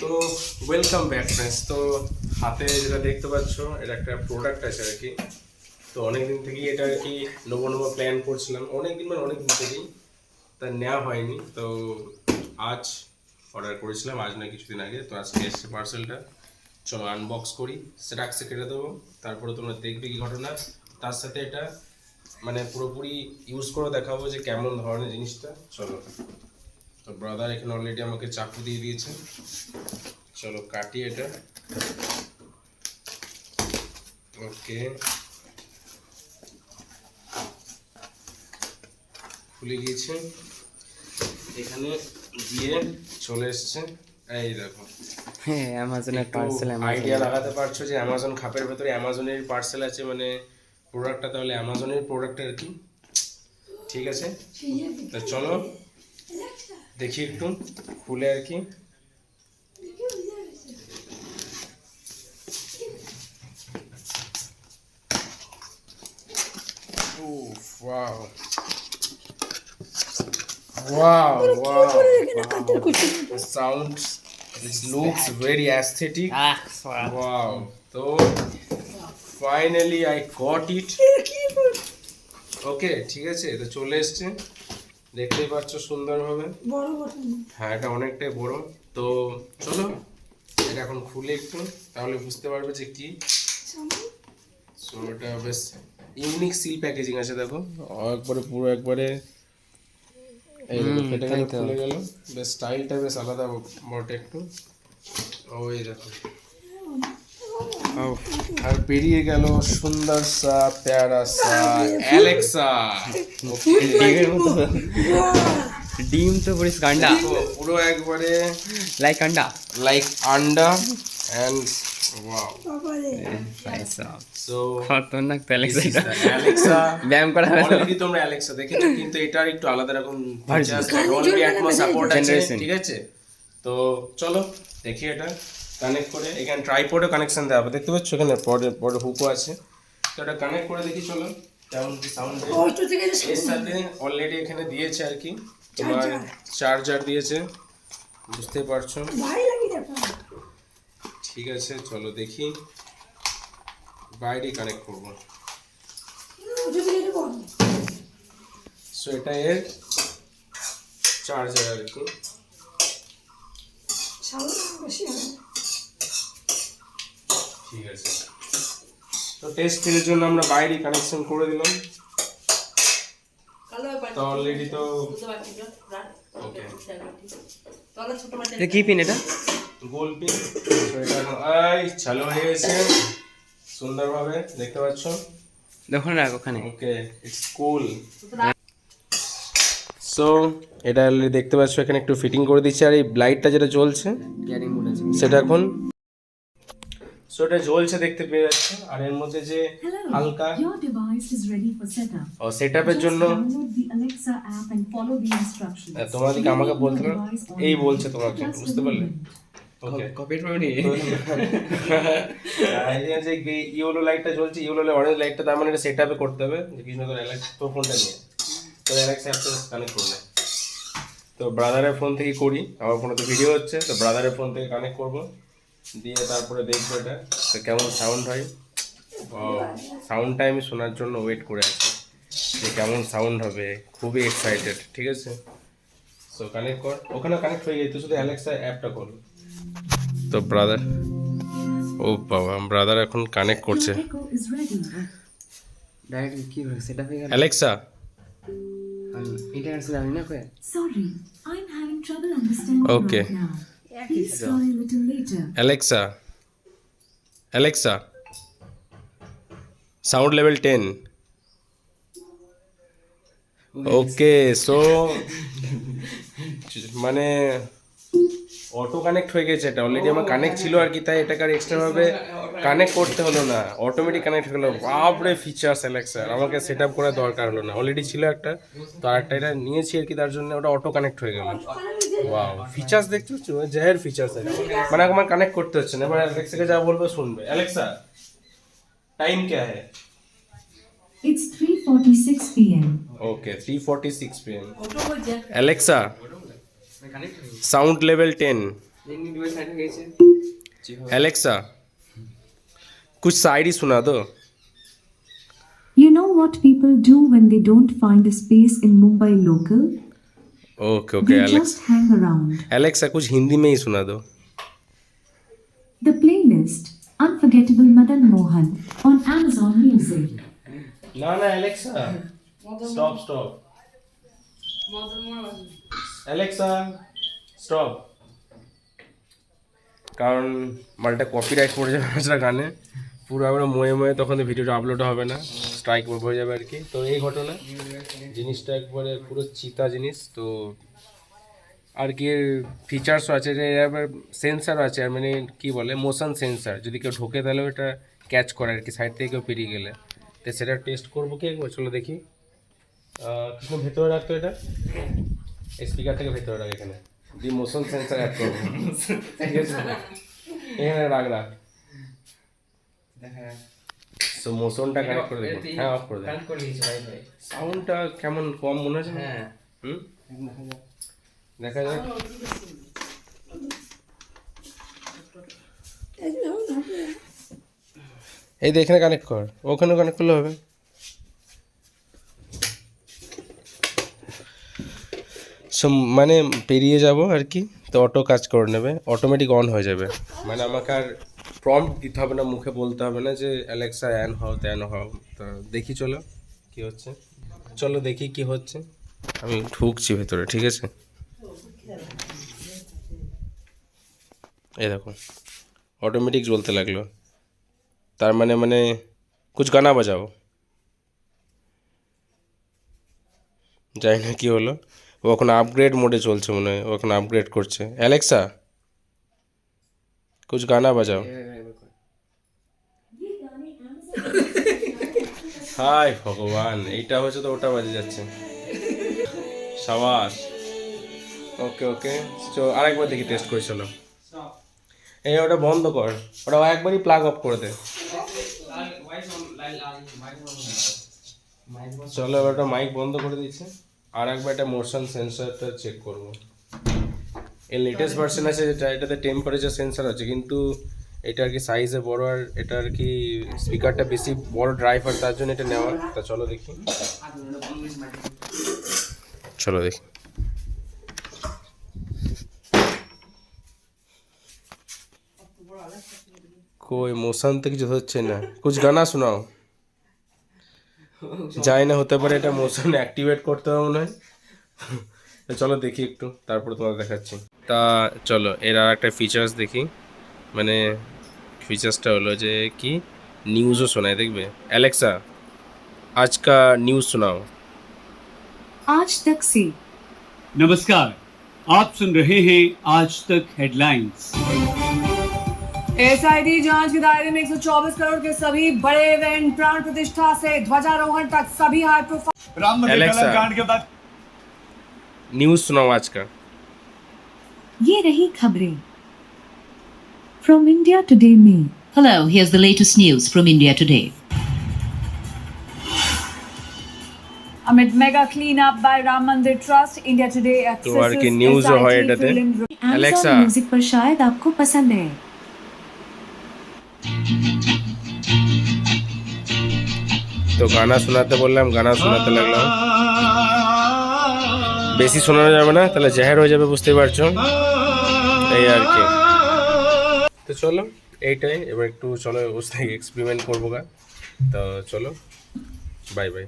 তো welcome back friends. তো হাতে যেটা দেখতে পাচ্ছ এটা একটা প্রোডাক্ট আছে আর কি। তো অনেকদিন থেকেই এটা আর কি নেবো নেবো প্ল্যান করছিলাম, অনেকদিন মানে অনেকদিন থেকেই, তা নেওয়া হয়নি। তো আজ অর্ডার করেছিলাম, আজ না কিছুদিন আগে। তো আজকে এসছে পার্সেলটা, চলো আনবক্স করি, সেটাক্সে কেটে দেবো, তারপরে তোমরা দেখবে কি ঘটনা। তার সাথে এটা মানে পুরোপুরি ইউজ করে দেখাবো যে কেমন ধরনের জিনিসটা। চলো, তো ব্রাদার এখানে অলরেডি আমাকে চাকু দিয়ে দিয়েছে, চলো কাটি এটা। ওকে, খুলে গিয়েছে, এখানে দিয়ে চলে এসছে। এই দেখো, হ্যাঁ, অ্যামাজনের পার্সেল। আইডিয়া লাগাতে পারছো যে অ্যামাজন খাপের ভেতরে অ্যামাজনের পার্সেল আছে, মানে প্রোডাক্টটা তাহলে অ্যামাজনের প্রোডাক্ট আর কি। ঠিক আছে, তো চলো দেখি একটু খুলে আর কি। Wow. Wow, wow. The sound, it looks very aesthetic. Wow. So finally I got it. ওকে, ঠিক আছে, তো চলে এসছে, দেখতেই পাচ্ছ সুন্দরভাবে। হ্যাঁ, এটা অনেকটাই বড়। তো চলো এটা এখন খুলে একটু, তাহলে বুঝতে পারবে যে কি। সো এটা বেশ ইউনিক সিল প্যাকেজিং আছে, দেখো একবারে পুরো একবারে এই দেখো ফেটে গেল, খুলে গেল, বেশ স্টাইলটা বেশ আলাদা বটে একটু। ওই দেখো, আর বেরিয়ে গেল সুন্দর সা প্যারা সা অ্যালেক্সা। ডিম তো পুরো গান্ডা, পুরো একবারে লাইক আন্ডা, লাইক আন্ডা এন্ড ওয়াও। সো খতরনাক তো অ্যালেক্সা। অ্যালেক্সা ব্যায়াম করা হবে। অলরেডি তোমরা অ্যালেক্সা দেখেছো, কিন্তু এটার একটু আলাদা রকম ফিচার্স, ডলবি অ্যাটমস সাপোর্ট আছে, ঠিক আছে। তো চলো দেখি এটা কানেক্ট করে, এখানে ট্রাইপডে কানেকশন দেওয়া হবে, দেখতে পাচ্ছ এখানে বড় হুকও আছে। তো এটা কানেক্ট করে দেখি, চলো কেমন কি সাউন্ড। এর সাথে অলরেডি এখানে দিয়েছে আর কি তোমার চার্জার দিয়েছে, বুঝতে পারছো। ঠিক আছে, চলো দেখি, বাইরে কানেক্ট করবো। সো এটা এর চার্জার আর কি। ঠিক আছে, তো টেস্টের জন্য আমরা বাইরে কানেকশন করে দিলাম। তো অলরেডি তো ওকে, কি পিন এটা? গোল পিন। তো এটা এই চালু হয়ে গেছে সুন্দরভাবে, দেখতে পাচ্ছ। দেখুন রাখ ওখানে। ওকে, ইটস কুল। সো এটা অলরেডি দেখতে পাচ্ছ, এখানে একটু ফিটিং করে দিচ্ছে। আর এই লাইটটা যেটা জ্বলছে সেটা এখন, সো এটা জ্বলছে দেখতে পেয়ে যাচ্ছে। আর এর মধ্যে যে হালকা সেটআপের জন্য তোমাদেরকে আমাকে বলতে হবে, এই বলছে তোমাকে, বুঝতে পারলে? ওকে, কপিট পাবনি। যে ইয়েলো লাইটটা জ্বলছে, ইয়েলো অরেঞ্জ লাইটটা, তার মানে এটা সেটআপে করতে হবে। যে কিছু না করে অ্যালেক্স তো ফোনটা নিয়ে, তো অ্যালেক্স অ্যাপটা কানেক্ট করলে। তো ব্রাদারের ফোন থেকে করি, আমার ফোনে তো ভিডিও হচ্ছে, তো ব্রাদারের ফোন থেকে কানেক্ট করবো, দিয়ে তারপরে দেখবো এটা তো কেমন সাউন্ড হয়। সাউন্ডটা আমি শোনার জন্য ওয়েট করে আছি যে কেমন সাউন্ড হবে, খুবই এক্সাইটেড। ঠিক আছে, সো কানেক্ট কর, ওখানে কানেক্ট হয়ে গেছে, শুধু অ্যালেক্সা অ্যাপটা কর। তো ব্রাদার, ও বাবা, ব্রাদার এখন কানেক্ট করছে। ডাইরেক্ট কি হবে সেটা হয়ে গেল। অ্যালেক্সা, ইন্টারনেট ছিল না কই। Sorry, I'm having trouble understanding Okay. right now. Please try a little later. Alexa, Alexa, sound level 10। Okay, so মানে অটো কানেক্ট হয়ে গেছে, এটা অলরেডি আমার কানেক্ট ছিল আর কি, তাই এটাকে আর এক্সট্রা ভাবে কানেক্ট করতে হলো না, অটোমেটিক কানেক্ট হয়ে গেলো। বাপরে ফিচার্স অ্যালেক্সার, আমাকে সেট আপ করার দরকার হলো না, অলরেডি ছিল একটা, তো আরেকটা এটা নিয়েছি আর কি, তার জন্য ওটা অটো কানেক্ট হয়ে গেল। ওয়াও, ফিচার্স দেখতে পাচ্ছ, জাহের ফিচার্স আছে, মানে আমার কানেক্ট করতে হচ্ছে না। এবার অ্যালেক্সাকে যা বলবো শুনবে। অ্যালেক্সা, টাইম क्या है? It's 3:46 p.m. Okay, 3:46 PM। Alexa, sound level 10। Alexa कुछ शायरी सुना दो. You know what people do when they don't find a space in Mumbai local? Okay okay They Alexa. just hang around. Alexa कुछ हिंदी में ही सुना दो. The playlist Unforgettable Madan Mohan on Amazon Music. ना ना Alexa stop Alexa stop. কারণ মালটা copyright পড়ে যাবে সেটা গানে পুরো আমরা ময়ে তখন ভিডিওটা আপলোড হবে না, স্ট্রাইক হয়ে যাবে আর কি. তো এই ঘটনা জিনিসটা একবারে পুরো চিতা জিনিস. তো আর কি ফিচার্সও আছে, এবার সেন্সার আছে, আর মানে কী বলে মোশন সেন্সার, যদি কেউ ঢোকে তাহলেও এটা ক্যাচ করে আর কি, সাইড থেকে কেউ পেরিয়ে গেলে. তো সেটা টেস্ট করবো কি একবার, চলো দেখি. কিছু ভেতরে রাখতো এটা, স্পিকার থেকে ভেতরে রাখ, এখানে দি মোশন সেন্সার অ্যাড করবো. ঠিক আছে, এখানে রাখ. সো মোশনটা কানেক্ট করে দেখো. হ্যাঁ অফ করে দেখ. সাউন্ডটা কেমন কম মনে হচ্ছে? হ্যাঁ হুম দেখা যাক. এই যে এখানে কানেক্ট কর, ওখানেও কানেক্ট করলে হবে. সো মানে পেরিয়ে যাব আর কি. তো অটো কাজ করে নেবে, অটোমেটিক অন হয়ে যাবে. মানে আমাকে আর প্রম্পট দিতে হবে না, মুখে বলতে হবে না যে অ্যালেক্সা অ্যান হও ত্যান হও. তো দেখি চলো কি হচ্ছে, চলো দেখি কি হচ্ছে. আমি ঢুকছি ভেতরে, ঠিক আছে. এই দেখো অটোমেটিক জ্বলতে লাগলো. তার মানে কুছ গানা বাজাও. জানি না কি হলো, ও এখন আপগ্রেড মোডে চলছে মনে হয়, ও এখন আপগ্রেড করছে. অ্যালেক্সা কুছ গানা বাজাও. হাই ভগবান, এইটা হচ্ছে তো ওটা বাজে যাচ্ছে. সাবাস. ওকে ওকে আরেকবার দেখি, টেস্ট করে চলো. এই ওটা বন্ধ কর, ওটা একবারই প্লাগ অফ করে দে. চলো ওটা মাইক বন্ধ করে দিচ্ছে. আর একবার একটা মোশন সেন্সরটা চেক করবো. এর লেটেস্ট ভার্সন আছে যেটা, এটাতে টেম্পারেচার সেন্সর আছে, কিন্তু এটা আর কি সাইজে বড়, আর এটা আর কি স্পিকারটা বেশি বড় ড্রাইভ, আর তার জন্য এটা নেওয়া. তা চলো দেখি, চলো দেখি. कोई मोशन तो কিছু হচ্ছে না. कुछ গানা শোনাও. যায় না, হতে পারে এটা মোশন অ্যাক্টিভেট করতে হবে মনে হয়. তো চলো দেখি একটু, তারপর তোমাদের দেখাচ্ছি. তা চলো এর আর একটা ফিচার্স দেখি. মানে ফিচার্সটা হলো যে কি নিউজও শোনায়, দেখবে. অ্যালেক্সা आज का न्यूज़ सुनाओ. आज तक से नमस्कार, आप सुन रहे हैं आज तक हेडलाइंस. एसआईटी जांच के दायरे में 124 करोड़ के सभी बड़े इवेंट, प्राण प्रतिष्ठा से ध्वजारोहण तक सभी हाई प्रोफाइल. राम मंदिर Alexa. कलह कांड के बाद न्यूज़ सुनाओ आज का. ये रही खबरें फ्रॉम इंडिया टुडे में. Hello, here's the latest news from India today. Amid mega cleanup by Ram Mandir Trust, India Today तो और की accesses news हो है SIT इधर. film. Alexa. Amazon म्यूजिक पर शायद आपको पसंद है. তো গানা শোনাতে বললাম, গানা শোনাতে লাগলাম. বেশি শোনানো যাবে না, তাহলে জাহের হয়ে যাবে, বুঝতেই পারছো. এই আর কি. তো চলো এইটাই, এবার একটু চলো ওর থেকে এক্সপেরিমেন্ট করবো গা. তো চলো বাই বাই.